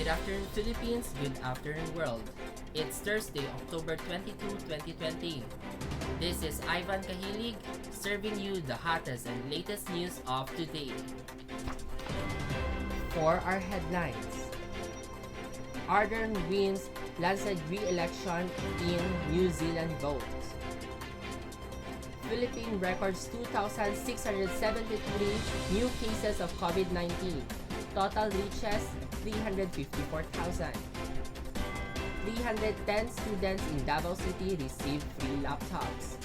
Good afternoon, Philippines. Good afternoon, world. It's Thursday, October 22, 2020. This is Ivan Kahilig, serving you the hottest and latest news of today. For our headlines, Ardern wins landslide re-election in New Zealand vote. Philippines records 2,673 new cases of COVID-19. Total reaches 354,000. 310 students in Davao City receive free laptops.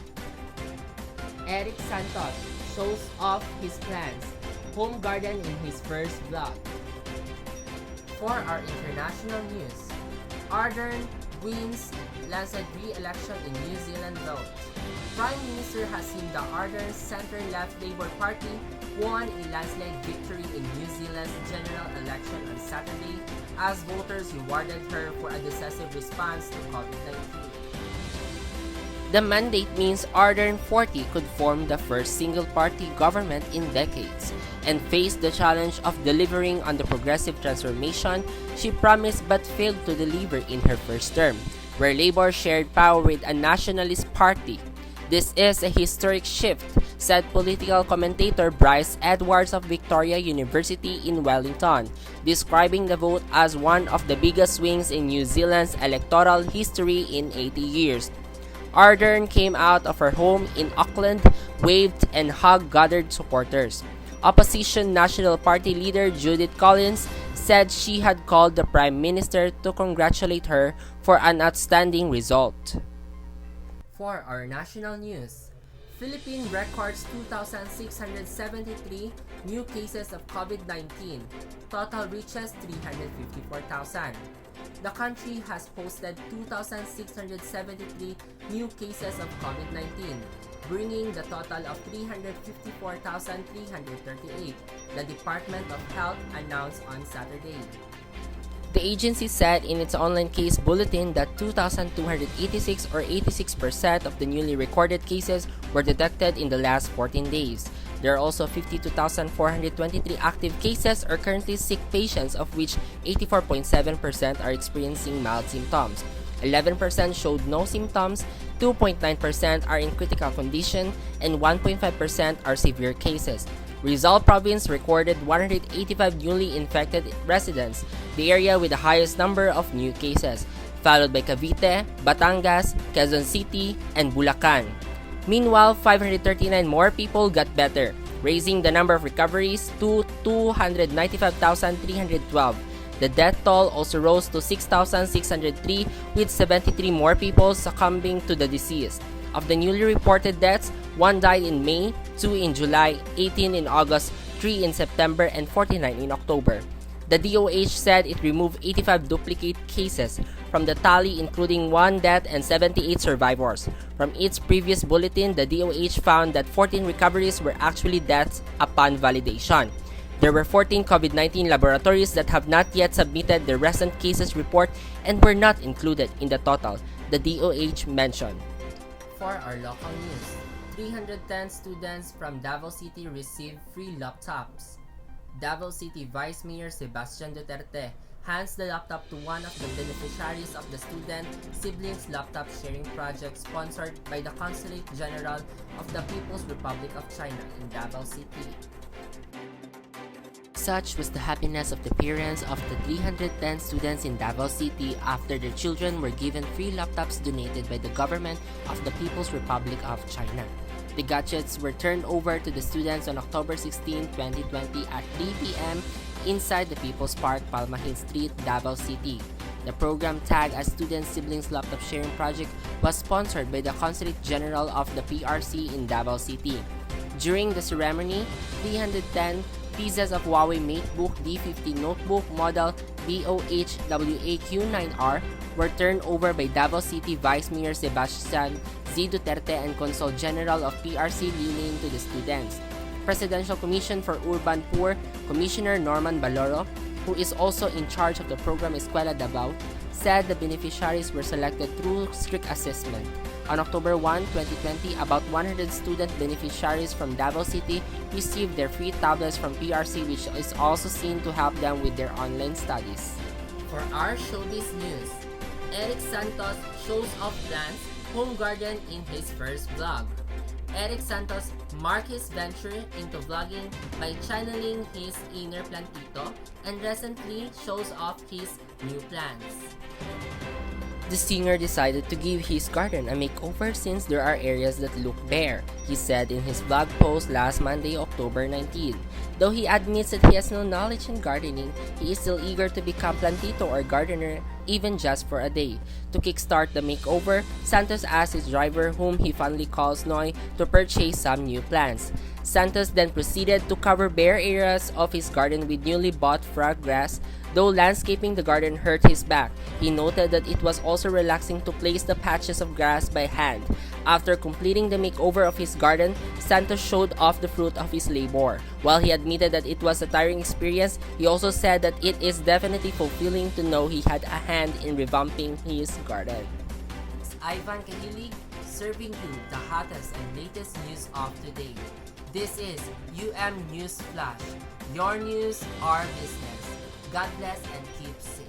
Eric Santos shows off his plans. Home garden in his first vlog. For our international news, Ardern wins landslide re-election in New Zealand vote. Prime Minister Jacinda Ardern's center-left Labour Party won a landslide victory in New Zealand's general election on Saturday as voters rewarded her for a decisive response to COVID-19. The mandate means Ardern 40 could form the first single-party government in decades and face the challenge of delivering on the progressive transformation she promised but failed to deliver in her first term, where Labour shared power with a nationalist party. This is a historic shift, said political commentator Bryce Edwards of Victoria University in Wellington, describing the vote as one of the biggest swings in New Zealand's electoral history in 80 years. Ardern came out of her home in Auckland, waved and hugged gathered supporters. Opposition National Party leader Judith Collins said she had called the Prime Minister to congratulate her for an outstanding result. For our national news, Philippines records 2,673 new cases of COVID-19. Total reaches 354,000. The country has posted 2,673 new cases of COVID-19, bringing the total of 354,338, the Department of Health announced on Saturday. The agency said in its online case bulletin that 2,286 or 86% of the newly recorded cases were detected in the last 14 days. There are also 52,423 active cases or currently sick patients, of which 84.7% are experiencing mild symptoms. 11% showed no symptoms, 2.9% are in critical condition, and 1.5% are severe cases. Rizal Province recorded 185 newly infected residents, the area with the highest number of new cases, followed by Cavite, Batangas, Quezon City, and Bulacan. Meanwhile, 539 more people got better, raising the number of recoveries to 295,312. The death toll also rose to 6,603, with 73 more people succumbing to the disease. Of the newly reported deaths, 1 died in May, 2 in July, 18 in August, 3 in September, and 49 in October. The DOH said it removed 85 duplicate cases from the tally, including 1 death and 78 survivors. From its previous bulletin, the DOH found that 14 recoveries were actually deaths upon validation. There were 14 COVID-19 laboratories that have not yet submitted their recent cases report and were not included in the total, the DOH mentioned. For our local news, 310 students from Davao City received free laptops. Davao City Vice Mayor Sebastian Duterte hands the laptop to one of the beneficiaries of the Student Siblings Laptop Sharing Project sponsored by the Consulate General of the People's Republic of China in Davao City. Such was the happiness of the parents of the 310 students in Davao City after their children were given free laptops donated by the government of the People's Republic of China. The gadgets were turned over to the students on October 16, 2020 at 3 p.m. inside the People's Park, Palma Hill Street, Davao City. The program, tagged as Student Siblings Laptop Sharing Project, was sponsored by the Consulate General of the PRC in Davao City. During the ceremony, 310 pieces of Huawei MateBook D50 notebook model BOHWAQ9R were turned over by Davao City Vice Mayor Sebastian Z. Duterte and Consul General of PRC Lilin to the students. Presidential Commission for Urban Poor Commissioner Norman Baloro, who is also in charge of the program Escuela Davao, said the beneficiaries were selected through strict assessment. On October 1, 2020, about 100 student beneficiaries from Davao City received their free tablets from PRC, which is also seen to help them with their online studies. For our showbiz news, Eric Santos shows off plants home garden in his first vlog. Eric Santos marked his venture into vlogging by channeling his inner plantito and recently shows off his new plants. The singer decided to give his garden a makeover since there are areas that look bare, he said in his blog post last Monday, October 19. Though he admits that he has no knowledge in gardening, he is still eager to become plantito or gardener even just for a day. To kickstart the makeover, Santos asked his driver, whom he fondly calls Noy, to purchase some new plants. Santos then proceeded to cover bare areas of his garden with newly bought frog grass. Though landscaping the garden hurt his back, he noted that it was also relaxing to place the patches of grass by hand. After completing the makeover of his garden, Santos showed off the fruit of his labor. While he admitted that it was a tiring experience, he also said that it is definitely fulfilling to know he had a hand in revamping his garden. It's Ivan Kahilig, serving you the hottest and latest news of today. This is UM News Flash. Your news, our business. God bless and keep safe.